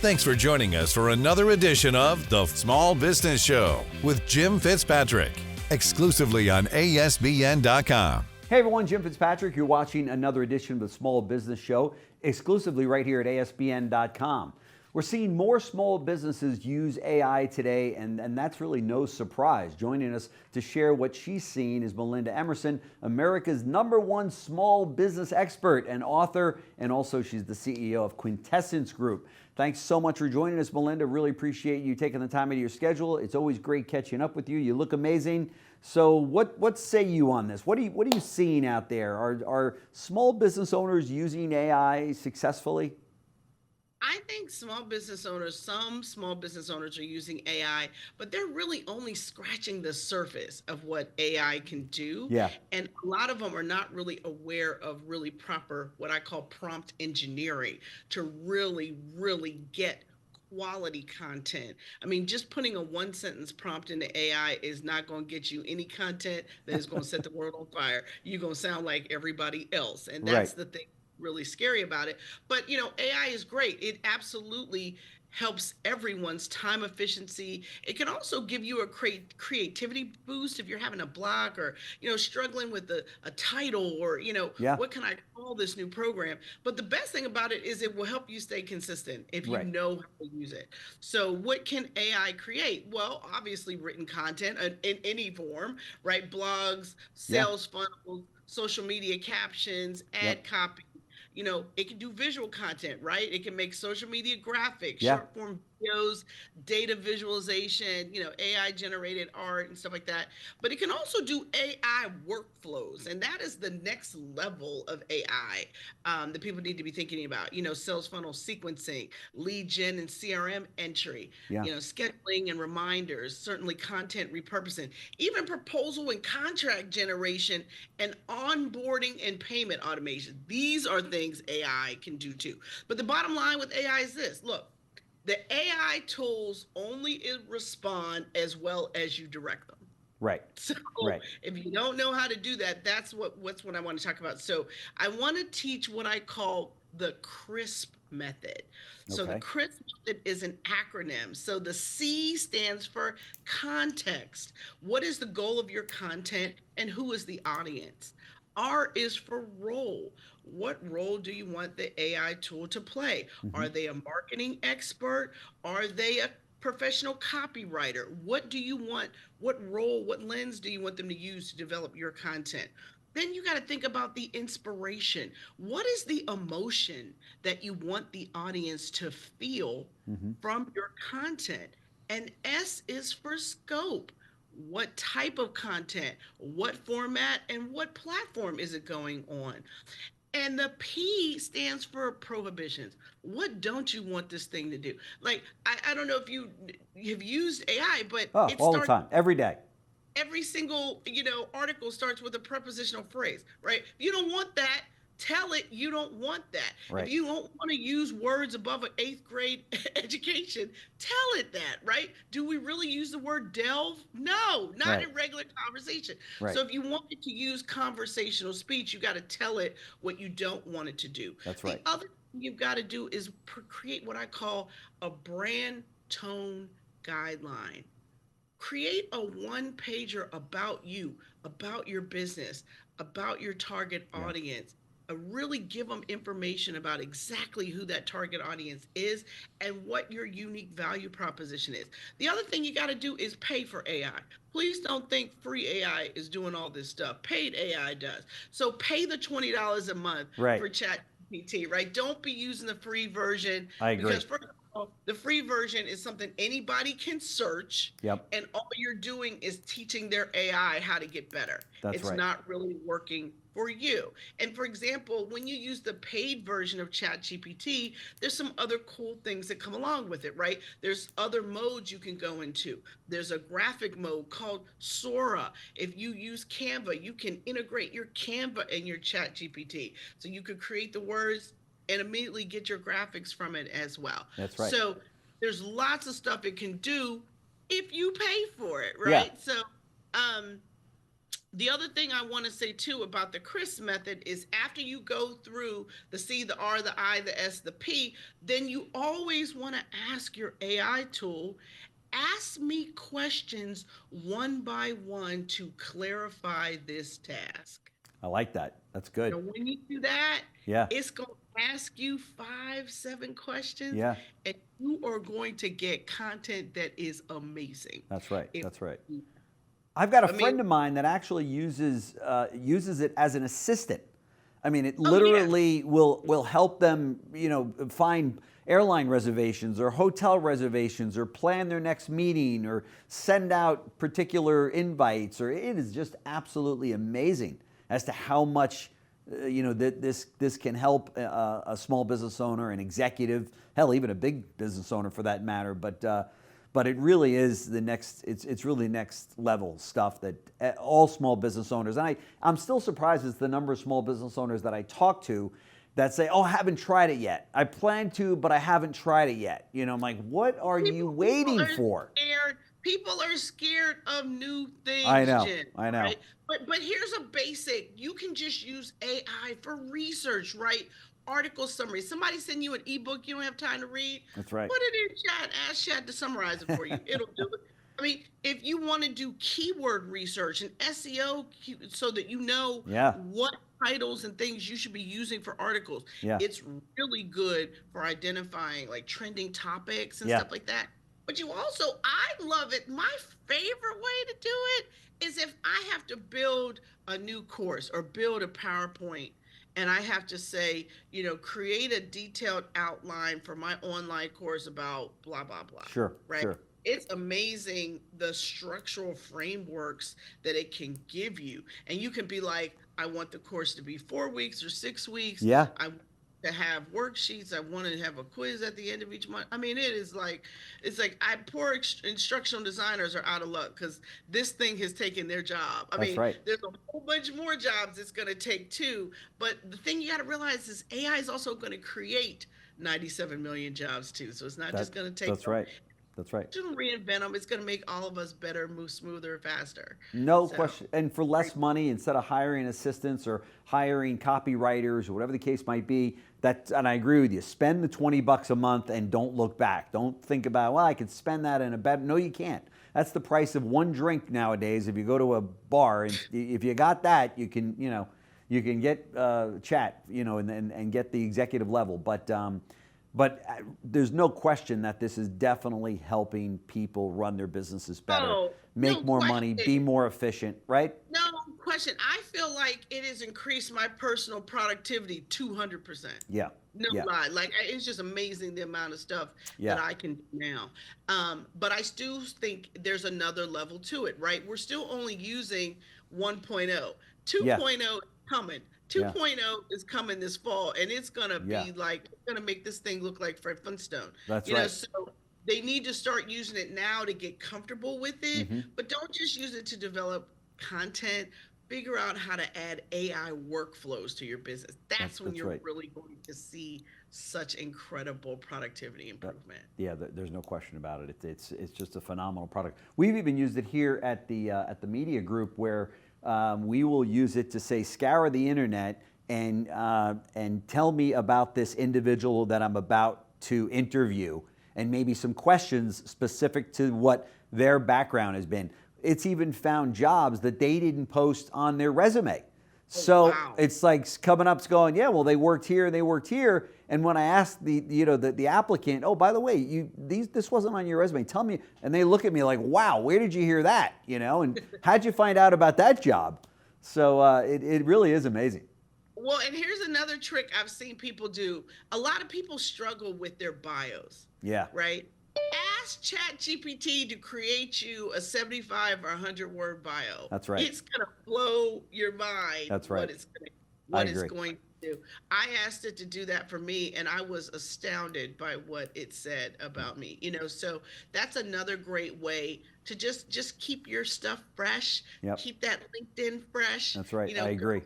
Thanks for joining us for another edition of The Small Business Show with Jim Fitzpatrick, exclusively on ASBN.com. Hey everyone, Jim Fitzpatrick. You're watching another edition of The Small Business Show, exclusively right here at ASBN.com. We're seeing more small businesses use AI today, and that's really no surprise. Joining us to share what she's seen is Melinda Emerson, America's #1 small business expert and author, and also she's the CEO of Quintessence Group. Thanks so much for joining us, Melinda. Really appreciate you taking the time out of your schedule. It's always great catching up with you. You look amazing. So what say you on this? What are you seeing out there? Are small business owners using AI successfully? I think some small business owners are using AI, but they're really only scratching the surface of what AI can do. Yeah. And a lot of them are not really aware of really proper, what I call prompt engineering, to really, really get quality content. I mean, just putting a one sentence prompt into AI is not going to get you any content that is going to set the world on fire. You're going to sound like everybody else. And that's Right. the thing really scary about it. But AI is great. It absolutely helps everyone's time efficiency. It can also give you a creativity boost if you're having a block or struggling with a title or Yeah. what can I call this new program. But the best thing about it is it will help you stay consistent if you Right. know how to use it. So what can AI create? Well, obviously written content in any form, right? Blogs, Yeah. sales funnels, social media captions, ad Yep. copy. It can do visual content, right? It can make social media graphics, Yeah. short form videos, data visualization, AI generated art and stuff like that. But it can also do AI workflows. And that is the next level of AI that people need to be thinking about. Sales funnel sequencing, lead gen and CRM entry, Yeah. scheduling and reminders, certainly content repurposing, even proposal and contract generation and onboarding and payment automation. These are things AI can do too. But the bottom line with AI is this. Look, the AI tools only respond as well as you direct them. Right. So Right. if you don't know how to do that, that's what I want to talk about. So I want to teach what I call the CRISP method. So the Okay. CRISP method is an acronym. So the C stands for context. What is the goal of your content and who is the audience? R is for role. What role do you want the AI tool to play? Mhm. Are they a marketing expert? Are they a professional copywriter? What do you want? What role, what lens do you want them to use to develop your content? Then you got to think about the inspiration. What is the emotion that you want the audience to feel Mhm. from your content? And S is for scope. What type of content, what format, and what platform is it going on? And the P stands for prohibitions. What don't you want this thing to do? Like, I don't know if you have used AI, but Oh, it all the starts time, every day. every single article starts with a prepositional phrase, right? If you don't want that, tell it you don't want that. If Right. you don't want to use words above an 8th grade education, tell it that, right? Do we really use the word delve? No, not Right. in regular conversation. Right. So if you want it to use conversational speech, you got to tell it what you don't want it to do. That's The right. other thing you've got to do is create what I call a brand tone guideline. Create a one pager about you, about your business, about your target Yeah. audience. Really give them information about exactly who that target audience is and what your unique value proposition is. The other thing you got to do is pay for AI. Please don't think free AI is doing all this stuff. Paid AI does. So pay the $20 a month Right. for ChatGPT, right? Don't be using the free version I agree. because first of all, the free version is something anybody can search, Yep. and all you're doing is teaching their AI how to get better. That's It's right. not really working for you. And for example, when you use the paid version of ChatGPT, there's some other cool things that come along with it, right? There's other modes you can go into. There's a graphic mode called Sora. If you use Canva, you can integrate your Canva in your ChatGPT. So you could create the words and immediately get your graphics from it as well. That's right. So there's lots of stuff it can do if you pay for it, Yeah. right? So um The other thing I want to say too about the CRISP method is after you go through the C, the R, the I, the S, the P, then you always want to ask your AI tool, ask me questions one by one to clarify this task. I like that. That's Now, good. when you do that, Yeah. it's going to ask you 5, 7 questions, Yeah. and you are going to get content that is amazing. That's right. If That's right. I've got a I mean, friend of mine that actually uses it as an assistant. I mean, it oh yeah, literally will help them, find airline reservations or hotel reservations or plan their next meeting or send out particular invites. Or it is just absolutely amazing as to how much that this can help a small business owner, an executive, hell, even a big business owner for that matter. But it really is the next. It's really next level stuff that all small business owners. And I'm still surprised at the number of small business owners that I talk to that say, "Oh, I haven't tried it yet. I plan to, but I haven't tried it yet." I'm like, "What are you people waiting are for?" scared. People are scared of new I things, know. Jen. I know. Right? But here's a basic. You can just use AI for research, right? Article summary. Somebody send you an ebook you don't have time to read. That's right. Put it in chat. Ask chat to summarize it for you. It'll do it. I mean, if you want to do keyword research and SEO so that you know Yeah. what titles and things you should be using for articles, Yeah. it's really good for identifying like trending topics and Yeah. stuff like that. But you also, I love it. My favorite way to do it is if I have to build a new course or build a PowerPoint and I have to say, create a detailed outline for my online course about blah, blah, blah. Sure. Right. Sure. It's amazing the structural frameworks that it can give you. And you can be like, I want the course to be 4 weeks or 6 weeks. Yeah. I want to have worksheets. I want to have a quiz at the end of each month. I mean, it's like poor instructional designers are out of luck because this thing has taken their job. I That's mean, right. there's a whole bunch more jobs it's going to take too. But the thing you got to realize is AI is also going to create 97 million jobs too. So it's not just going to take. That's right. That's right. To reinvent them. It's going to make all of us better, move smoother, faster. No So, question. And for less money, instead of hiring assistants or hiring copywriters or whatever the case might be, and I agree with you, spend the $20 a month and don't look back. Don't think about, well, I could spend that in a better. No, you can't. That's the price of one drink nowadays. If you go to a bar and if you got that, you can get chat, and get the executive level. But there's no question that this is definitely helping people run their businesses better, make no more money, question. be more efficient, right? No question. I feel like it has increased my personal productivity 200%. Yeah. No Yeah. lie. Like it's just amazing the amount of stuff Yeah. that I can do now. But I still think there's another level to it, right? We're still only using 1.0. 2.0 is coming. 2.0 is coming this fall, and it's gonna be like it's gonna make this thing look like Fred Flintstone. That's right. So they need to start using it now to get comfortable with it, but don't just use it to develop content. Figure out how to add AI workflows to your business. That's when you're right. really going to see such incredible productivity improvement. Yeah, there's no question about it. It's just a phenomenal product. We've even used it here at the media group where we will use it to say scour the internet and tell me about this individual that I'm about to interview and maybe some questions specific to what their background has been. It's even found jobs that they didn't post on their resume. So wow. it's like coming up, going, yeah, well, they worked here and they worked here. And when I asked the applicant, oh, by the way, this wasn't on your resume, tell me. And they look at me like, wow, where did you hear that? And how'd you find out about that job? So it really is amazing. Well, and here's another trick I've seen people do. A lot of people struggle with their bios. Yeah. Right? Ask ChatGPT to create you a 75 or 100-word bio. That's right. It's going to blow your mind. That's right. What it's going to do. I asked it to do that for me, and I was astounded by what it said about me. So that's another great way to just keep your stuff fresh. Yep. Keep that LinkedIn fresh. That's right. I agree.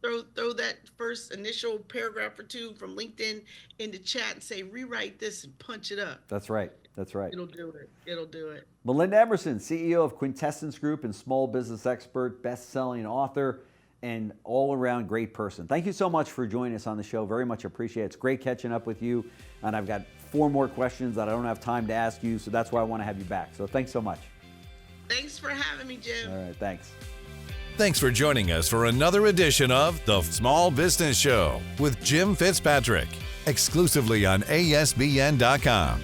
Throw that first initial paragraph or two from LinkedIn into chat and say, rewrite this and punch it up. That's right. That's right. It'll do it. It'll do it. Melinda Emerson, CEO of Quintessence Group and small business expert, best-selling author, and all-around great person. Thank you so much for joining us on the show. Very much appreciate it. It's great catching up with you. And I've got 4 more questions that I don't have time to ask you, so that's why I want to have you back. So thanks so much. Thanks for having me, Jim. All right, thanks. Thanks for joining us for another edition of The Small Business Show with Jim Fitzpatrick, exclusively on ASBN.com.